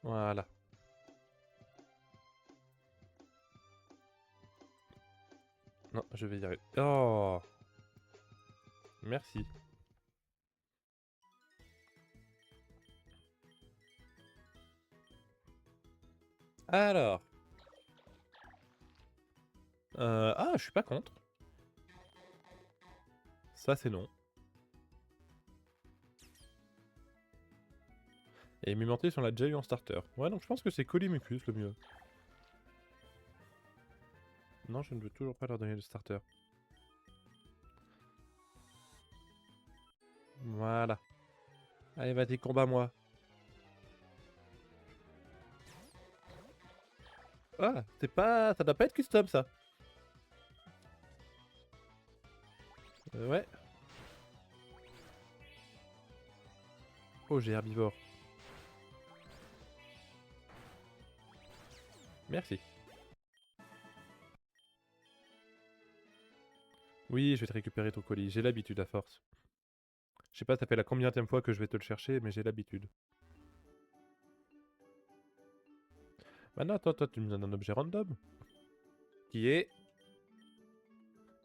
Voilà. Non, je vais y arriver. Oh, merci. Alors. Ah, je suis pas contre. Ça, c'est non. Et Mimantis, on l'a déjà eu en starter. Ouais, donc je pense que c'est Colimucus le mieux. Non, je ne veux toujours pas leur donner de starter. Voilà. Allez, vas-y, combat-moi. Ah, c'est pas... Ça doit pas être custom, ça. Ouais. Oh, j'ai herbivore. Merci. Oui, je vais te récupérer ton colis. J'ai l'habitude à force. Je sais pas, ça fait la combienième fois que je vais te le chercher, mais j'ai l'habitude. Maintenant, toi, tu me donnes un objet random. Qui est...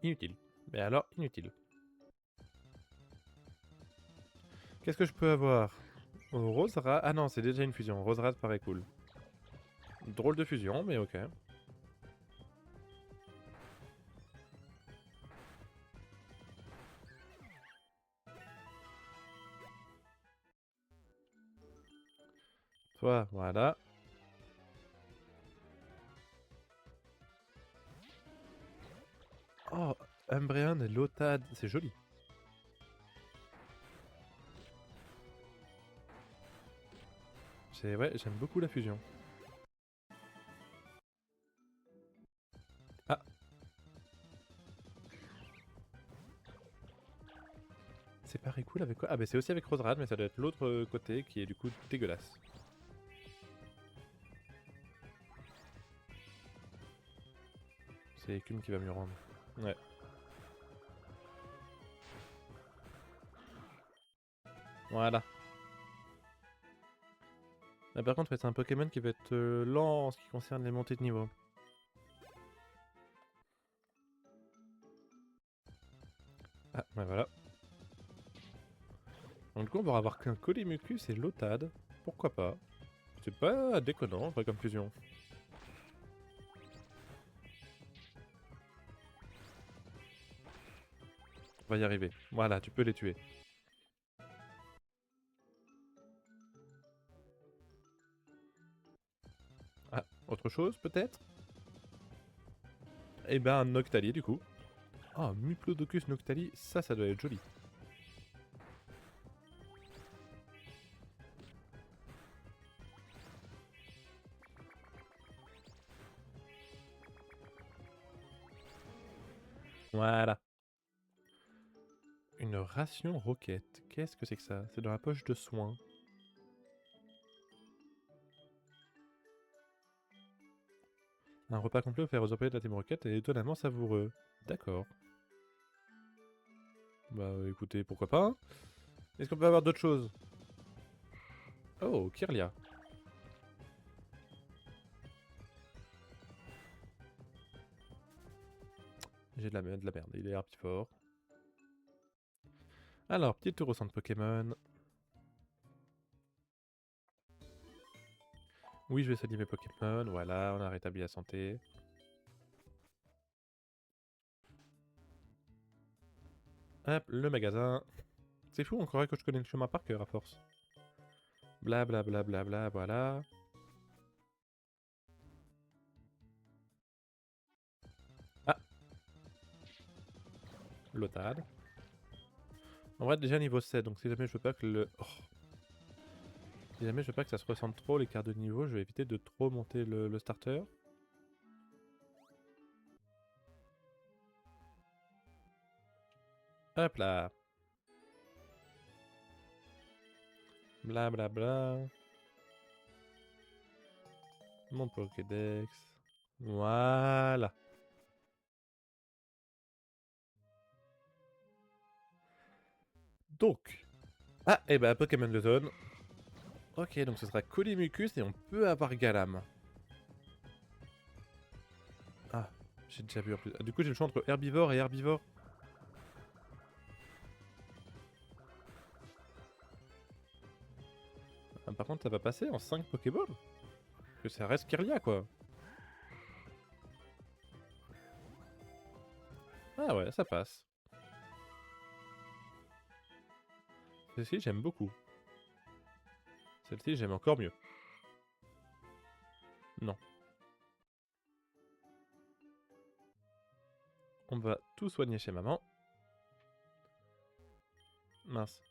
inutile. Mais alors, inutile. Qu'est-ce que je peux avoir? Rose Rat... Ah non, c'est déjà une fusion. Rose Rat paraît cool. Drôle de fusion, mais ok. Toi, voilà. Oh, Umbreon et Lotad, c'est joli. Ouais, j'aime beaucoup la fusion. Ah, c'est pareil cool avec quoi? Ah bah c'est aussi avec Roserad, mais ça doit être l'autre côté qui est du coup dégueulasse. C'est Écume qui va mieux rendre. Ouais. Voilà. Ah, par contre, ouais, c'est un Pokémon qui va être lent en ce qui concerne les montées de niveau. Ah, ouais, voilà. Donc du coup, on va avoir qu'un Colimucus et Lotad. Pourquoi pas? C'est pas déconnant, vrai, comme fusion. On va y arriver. Voilà, tu peux les tuer. Ah, autre chose peut-être? Eh ben, un Noctali du coup. Oh, Muplodocus Noctali, ça doit être joli. Voilà. Une ration roquette. Qu'est-ce que c'est que ça? C'est dans la poche de soins. Un repas complet offert aux employés de la Team Rocket est étonnamment savoureux. D'accord. Bah écoutez, pourquoi pas, hein. Est-ce qu'on peut avoir d'autres choses? Oh, Kirlia. J'ai de la merde. Il est herbivore. Alors, petit tour au centre Pokémon. Oui, je vais soigner mes Pokémon. Voilà, on a rétabli la santé. Hop, le magasin. C'est fou, on croirait que je connais le chemin par cœur à force. Bla bla bla bla bla, voilà. Ah, Lotad. En vrai, déjà niveau 7, donc si jamais je veux pas que le... Oh. Si jamais je veux pas que ça se ressente trop l'écart de niveau, je vais éviter de trop monter le starter. Hop là. Bla bla bla. Mon Pokédex. Voilà. Donc. Ah, et bah Pokémon de zone. Ok, donc ce sera Colimucus et on peut avoir Galam. Ah, j'ai déjà vu en plus. Ah, du coup, j'ai le choix entre herbivore et herbivore. Ah, par contre, ça va passer en 5 Pokéballs. Parce que ça reste Kirlia, quoi. Ah ouais, ça passe. Celle-ci, j'aime beaucoup. Celle-ci, j'aime encore mieux. Non. On va tout soigner chez maman. Mince.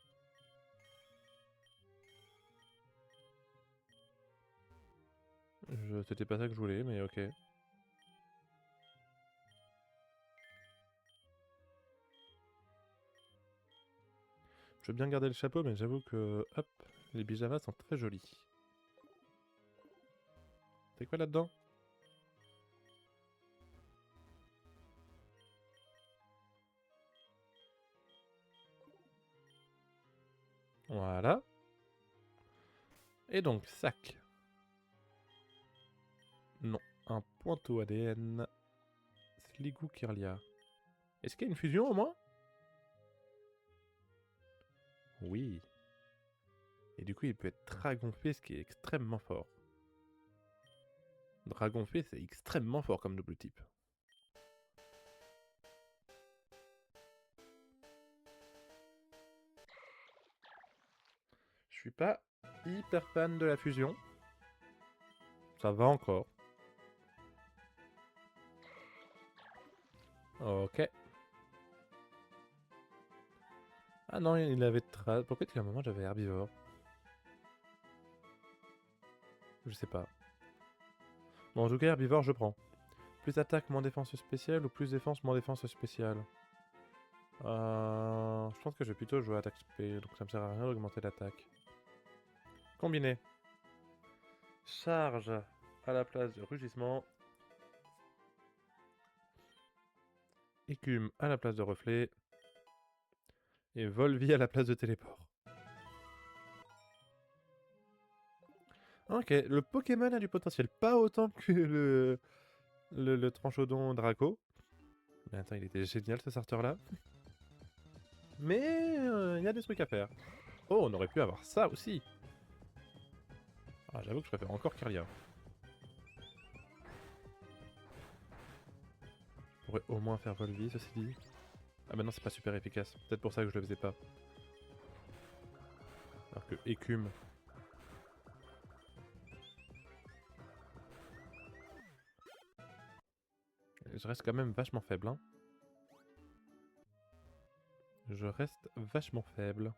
C'était pas ça que je voulais, mais ok. Je veux bien garder le chapeau, mais j'avoue que... Hop, les pyjamas sont très jolis. C'est quoi là-dedans? Voilà. Et donc, sac. Non. Un pointeau ADN. Sligou Kirlia. Est-ce qu'il y a une fusion au moins? Oui. Et du coup, il peut être Dragonfeu, ce qui est extrêmement fort. Dragonfeu, c'est extrêmement fort comme double type. Je suis pas hyper fan de la fusion. Ça va encore. Ok. Ah non, il avait... Pourquoi à un moment j'avais herbivore? Je sais pas. Bon, en tout cas, herbivore, je prends. Plus attaque, moins défense spéciale ou plus défense, moins défense spéciale? Je pense que je vais plutôt jouer attaque spé, donc ça me sert à rien d'augmenter l'attaque. Combiné. Charge à la place de rugissement. Écume à la place de reflet. Et Volvi à la place de téléport. Ok, le Pokémon a du potentiel. Pas autant que le Tranchodon Draco. Mais attends, il était génial ce starter-là. Mais il y a des trucs à faire. Oh, on aurait pu avoir ça aussi. Ah, j'avoue que je préfère encore Kirlia. Je pourrais au moins faire Volvi, ceci dit. Ah bah non, c'est pas super efficace. Peut-être pour ça que je le faisais pas. Alors que Écume... Je reste quand même vachement faible, hein. Je reste vachement faible.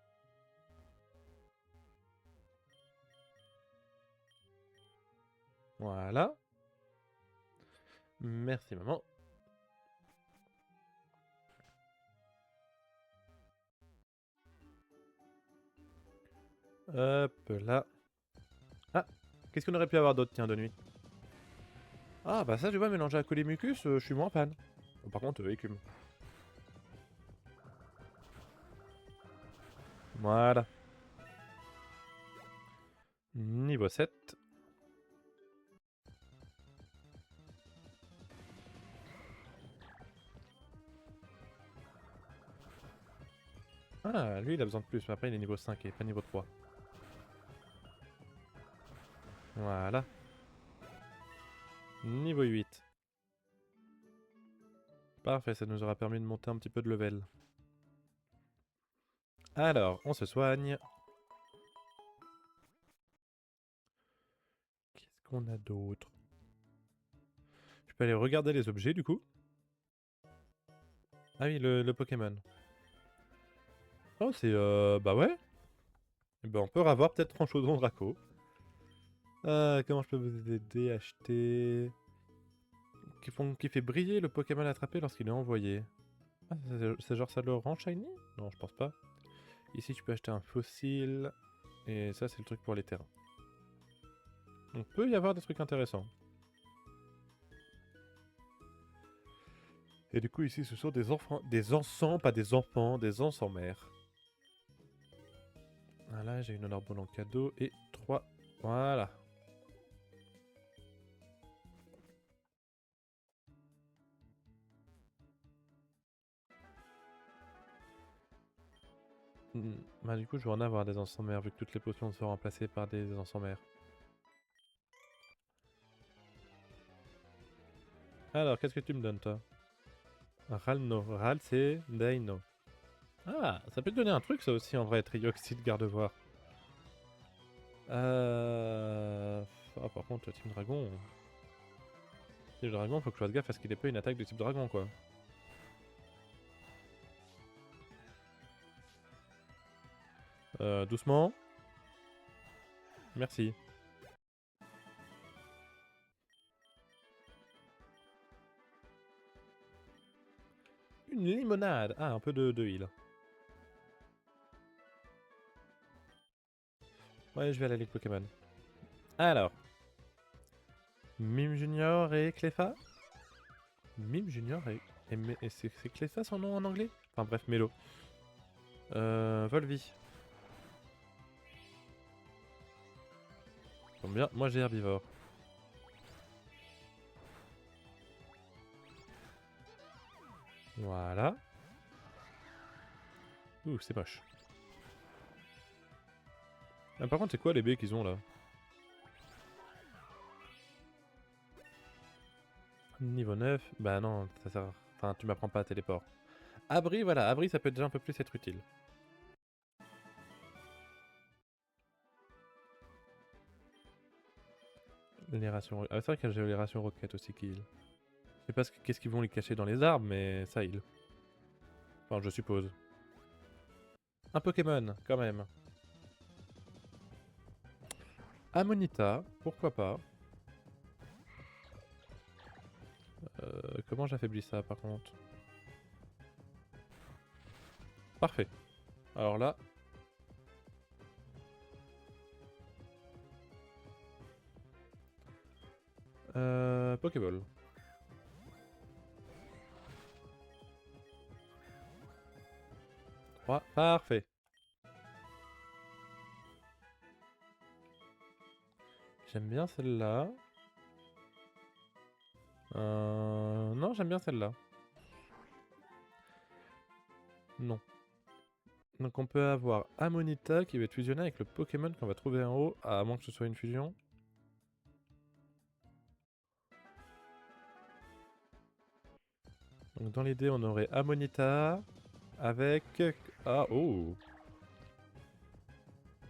Voilà. Merci maman. Hop là. Ah, qu'est-ce qu'on aurait pu avoir d'autre, tiens, de nuit? Ah bah ça, tu vois, mélanger à Colimucus, je suis moins fan. Bon, par contre, Écume. Voilà. Niveau 7. Ah, lui, il a besoin de plus, mais après, il est niveau 5 et pas niveau 3. Voilà. Niveau 8. Parfait, ça nous aura permis de monter un petit peu de level. Alors, on se soigne. Qu'est-ce qu'on a d'autre? Je peux aller regarder les objets, du coup. Ah oui, le Pokémon. Oh, c'est... Bah ouais. Eh ben, on peut avoir peut-être Tranchodon Draco. Comment je peux vous aider à acheter... Qui fait briller le Pokémon attrapé lorsqu'il est envoyé. Ah, c'est genre ça le rend shiny? Non, je pense pas. Ici, tu peux acheter un fossile. Et ça, c'est le truc pour les terrains. Donc, peut y avoir des trucs intéressants. Et du coup, ici, ce sont des enfants... Des encens, pas des enfants, des encens mères. Ah là, j'ai une Honor Ball en cadeau et 3. Voilà. Bah du coup je vais en avoir des encens-mers vu que toutes les potions sont remplacées par des encens-mers. Alors qu'est-ce que tu me donnes toi? Ralno. Ral c'est Daino. Ah, ça peut te donner un truc ça aussi en vrai, Trioxyde garde-voir. Ah par contre Team Dragon... Team Dragon faut que je fasse gaffe à ce qu'il ait pas une attaque de type dragon quoi. Doucement. Merci. Une limonade. Ah, un peu de heal. Ouais, je vais à la Ligue Pokémon. Alors. Mime Junior et Cleffa. Mime Junior et c'est Cleffa son nom en anglais? Enfin bref, Mélo. Volvi. Tombe bien, moi j'ai herbivore. Voilà. Ouh, c'est moche. Ah, par contre, c'est quoi les baies qu'ils ont là? Niveau 9. Bah non, ça sert. Enfin, tu m'apprends pas à téléport. Abri, voilà, abri ça peut déjà un peu plus être utile. Les rations... Ah, c'est vrai qu'il y a les rations roquettes aussi qui heal. Je sais pas qu'est-ce qu'ils vont les cacher dans les arbres, mais ça heal. Enfin, je suppose. Un Pokémon, quand même. Amonita, pourquoi pas. Comment j'affaiblis ça, par contre? Parfait. Alors là... Pokéball. Parfait. J'aime bien celle-là. Non, j'aime bien celle-là. Non. Donc on peut avoir Amonita qui va être fusionné avec le Pokémon qu'on va trouver en haut, à moins que ce soit une fusion. Donc dans l'idée, on aurait Amonita avec... Ah, oh!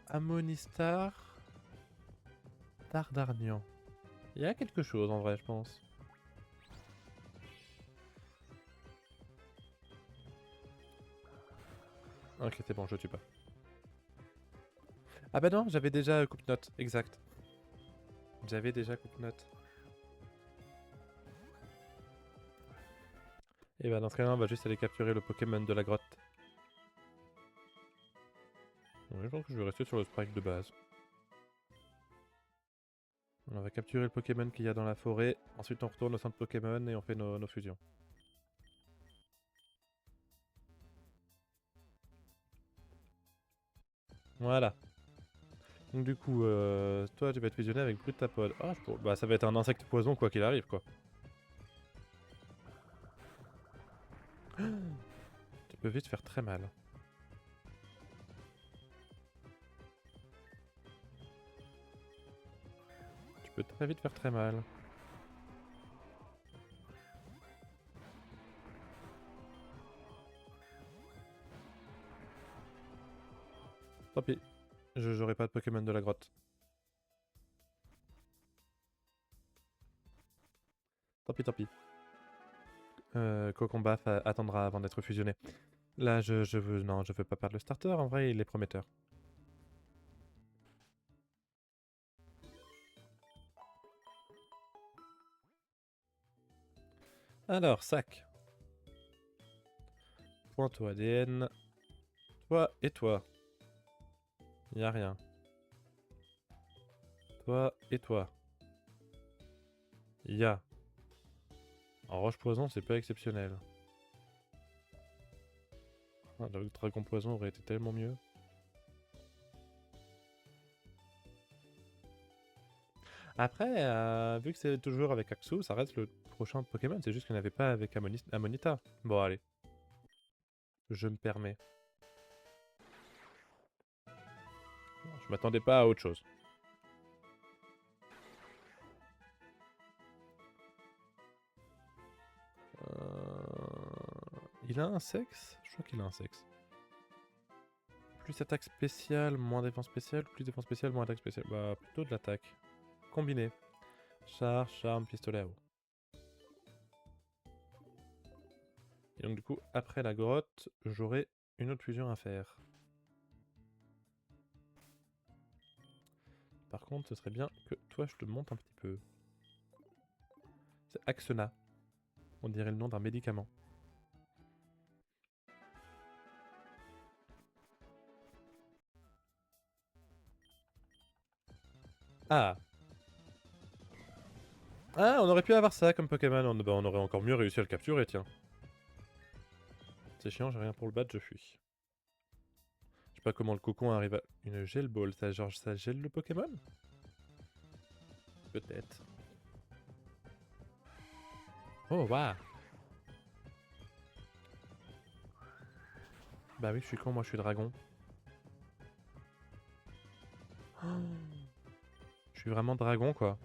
Amonistar... Dardarnian. Il y a quelque chose en vrai, je pense. Ok, c'est bon, je tue pas. Ah bah non, j'avais déjà coupe-note, exact. J'avais déjà coupe-note. Et bah dans ce cas-là, on va juste aller capturer le Pokémon de la grotte. Ouais, je pense que je vais rester sur le sprite de base. On va capturer le Pokémon qu'il y a dans la forêt. Ensuite, on retourne au centre Pokémon et on fait nos fusions. Voilà. Donc du coup, toi tu vas être fusionné avec Brutapod. Ah, bah ça va être un insecte poison quoi qu'il arrive quoi. Tu peux vite faire très mal. Tu peux très vite faire très mal. Tant pis. J'aurai pas de Pokémon de la grotte. Tant pis, tant pis. Cocomba attendra avant d'être fusionné. Là, je veux... Non, je veux pas perdre le starter. En vrai, il est prometteur. Alors, sac. Point au ADN. Toi et toi. Y a rien. Toi et toi. Y a. En roche poison, c'est pas exceptionnel. Ah, le dragon poison aurait été tellement mieux. Après, vu que c'est toujours avec Axo, ça reste le prochain Pokémon. C'est juste qu'il n'y en avait pas avec Amonita. Bon, allez. Je me permets. Je m'attendais pas à autre chose. Il a un sexe? Je crois qu'il a un sexe. Plus attaque spéciale, moins défense spéciale, plus défense spéciale, moins attaque spéciale. Bah, plutôt de l'attaque. Combiné. Char, charme, pistolet à eau. Et donc du coup, après la grotte, j'aurai une autre fusion à faire. Par contre, ce serait bien que toi, je te monte un petit peu. C'est Axena. On dirait le nom d'un médicament. Ah! Ah, on aurait pu avoir ça comme Pokémon. On aurait encore mieux réussi à le capturer, tiens. C'est chiant, j'ai rien pour le battre, je fuis. Je sais pas comment le cocon arrive à... Une gel ball, ça, genre, ça gèle le Pokémon? Peut-être. Oh, waouh! Bah oui, je suis con, moi je suis dragon. Oh. Je suis vraiment dragon, quoi.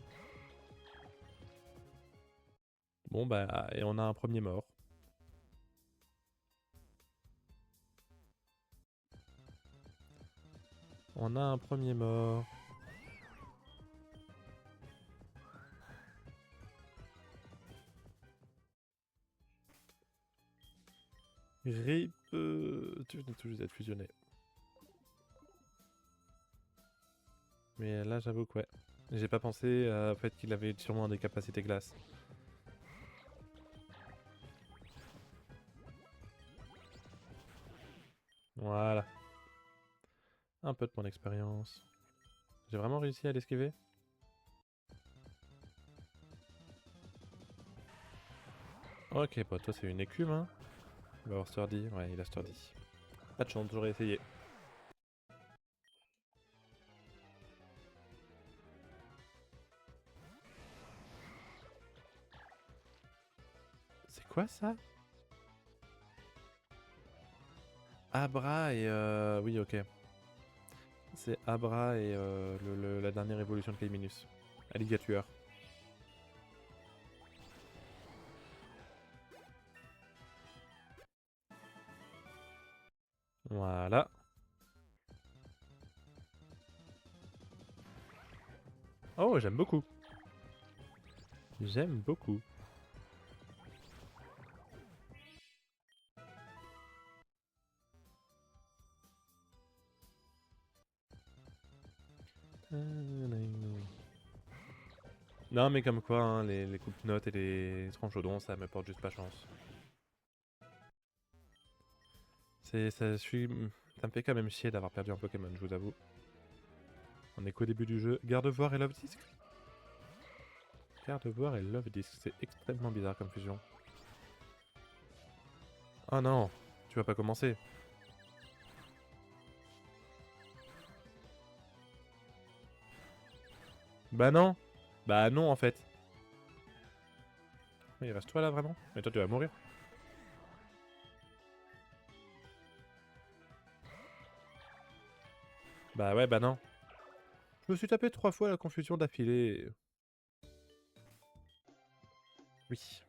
Bon, bah, et on a un premier mort. On a un premier mort. RIP. Tu venais tout juste d'être fusionné. Mais là, j'avoue que ouais. J'ai pas pensé au fait qu'il avait sûrement des capacités glace. Voilà. Un peu de mon expérience. J'ai vraiment réussi à l'esquiver? Ok, bah toi c'est une écume, hein. Il va avoir sturdy. Ouais, il a sturdy. Pas de chance, j'aurais essayé. C'est quoi ça? Abra et oui, ok. C'est Abra et la dernière évolution de Kaiminus. Alligator. Voilà. Oh, j'aime beaucoup. J'aime beaucoup. Non, mais comme quoi, hein, les coupes notes et les tranchodons, ça me porte juste pas chance. Ça me fait quand même chier d'avoir perdu un Pokémon, je vous avoue. On est qu'au début du jeu. Gardevoir et Love Disc? Gardevoir et Love Disc, c'est extrêmement bizarre comme fusion. Oh non, tu vas pas commencer. Bah non. Bah non en fait. Il reste toi là vraiment? Mais toi tu vas mourir. Bah ouais, bah non. Je me suis tapé 3 fois la confusion d'affilée. Oui.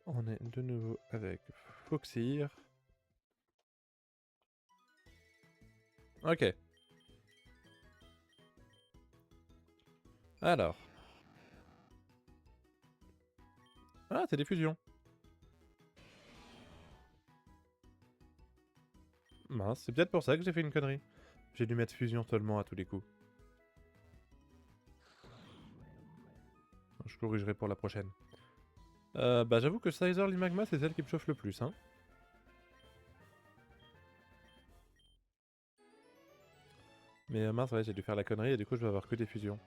On est de nouveau avec Foxir. Ok. Alors. Ah, c'est des fusions. Mince, c'est peut-être pour ça que j'ai fait une connerie. J'ai dû mettre fusion seulement à tous les coups. Je corrigerai pour la prochaine. Bah j'avoue que Sizer Limagma c'est celle qui me chauffe le plus, hein. Mais mince, ouais, j'ai dû faire la connerie et du coup je vais avoir que des fusions.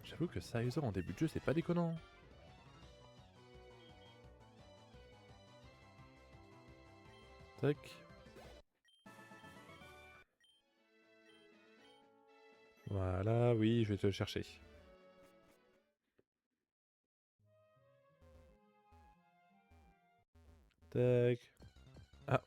J'avoue que Sizer en début de jeu c'est pas déconnant. Tac. Voilà, oui, je vais te le chercher. Tac. Ah.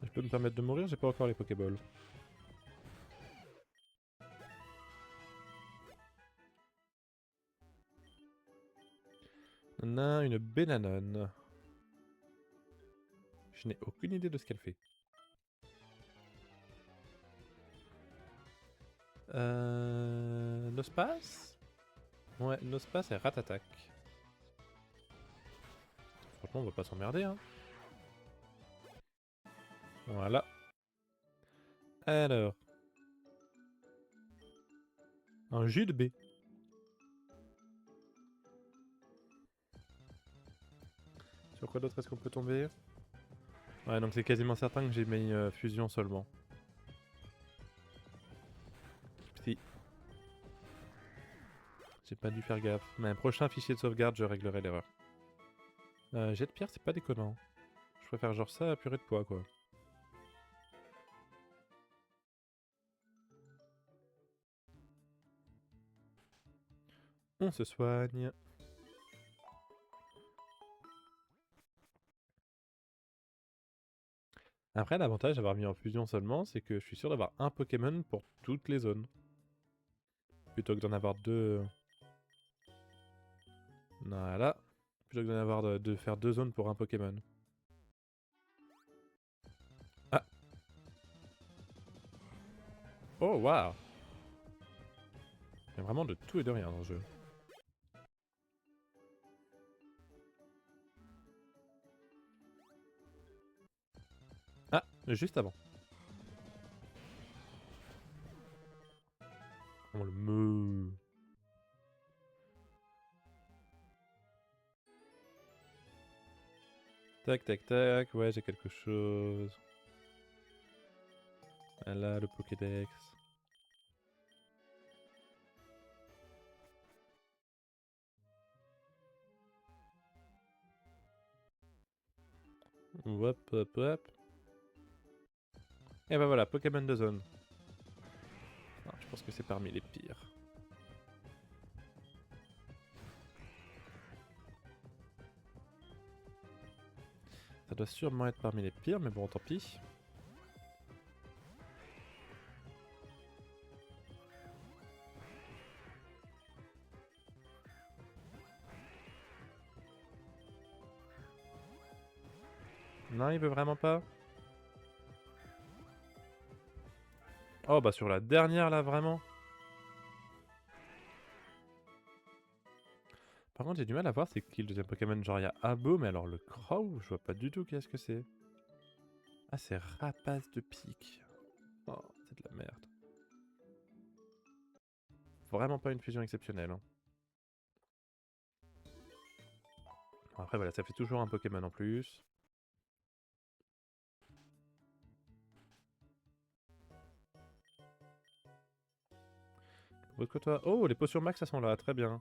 Je peux me permettre de mourir, j'ai pas encore les Pokéballs. On a une Bénanone. Je n'ai aucune idée de ce qu'elle fait. Nospace? Ouais, Nospace et Ratatak. Franchement, on va pas s'emmerder, hein. Voilà. Alors. Un jus de baie. Sur quoi d'autre est-ce qu'on peut tomber? Ouais, donc c'est quasiment certain que j'ai mis fusion seulement. Si. J'ai pas dû faire gaffe. Mais un prochain fichier de sauvegarde, je réglerai l'erreur. Jet de pierre, c'est pas déconnant. Je préfère genre ça à purée de pois, quoi. On se soigne. Après, l'avantage d'avoir mis en fusion seulement, c'est que je suis sûr d'avoir un Pokémon pour toutes les zones. Plutôt que d'en avoir deux. Voilà. Plutôt que d'en avoir de faire deux zones pour un Pokémon. Ah. Oh, waouh. Il y a vraiment de tout et de rien dans le jeu. Ah, juste avant. Oh, le meu. Tac, tac, tac. Ouais, j'ai quelque chose. Là, le Pokédex. Hop, hop, hop. Et bah voilà, Pokémon de zone. Ah, je pense que c'est parmi les pires. Ça doit sûrement être parmi les pires, mais bon, tant pis. Non, il veut vraiment pas. Oh, bah sur la dernière, là, vraiment. Par contre, j'ai du mal à voir c'est qui le deuxième Pokémon. Genre, il y a Abo, mais alors le Crow, je vois pas du tout qu'est-ce que c'est. Ah, c'est Rapace de pique. Oh, c'est de la merde. Vraiment pas une fusion exceptionnelle. Hein. Après, voilà, ça fait toujours un Pokémon en plus. Autre que toi. Oh, les potions max, elles sont là, très bien.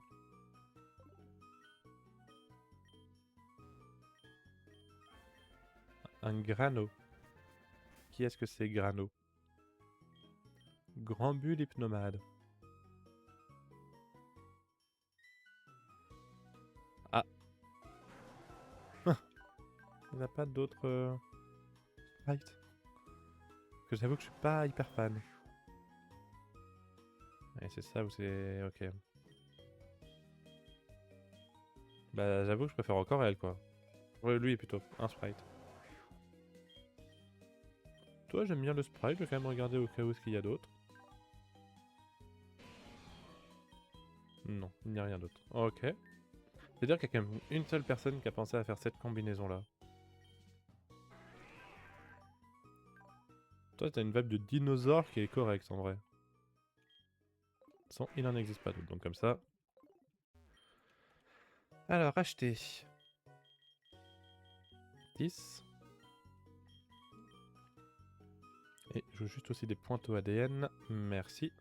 Un Grano. Qui est-ce que c'est, Grano? Grand Bull Hypnomade. Ah. Il n'y a pas d'autres sprites. Que j'avoue que je suis pas hyper fan. Et c'est ça ou c'est... Ok. Bah j'avoue que je préfère encore elle quoi. Ouais, lui plutôt, un sprite. Toi j'aime bien le sprite, je vais quand même regarder au cas où ce qu'il y a d'autre. Non, il n'y a rien d'autre. Ok. C'est-à-dire qu'il y a quand même une seule personne qui a pensé à faire cette combinaison là. Toi t'as une vibe de dinosaure qui est correcte en vrai. Sans, il n'en existe pas d'autre, donc comme ça. Alors, acheter. 10. Et je veux juste aussi des points au ADN. Merci.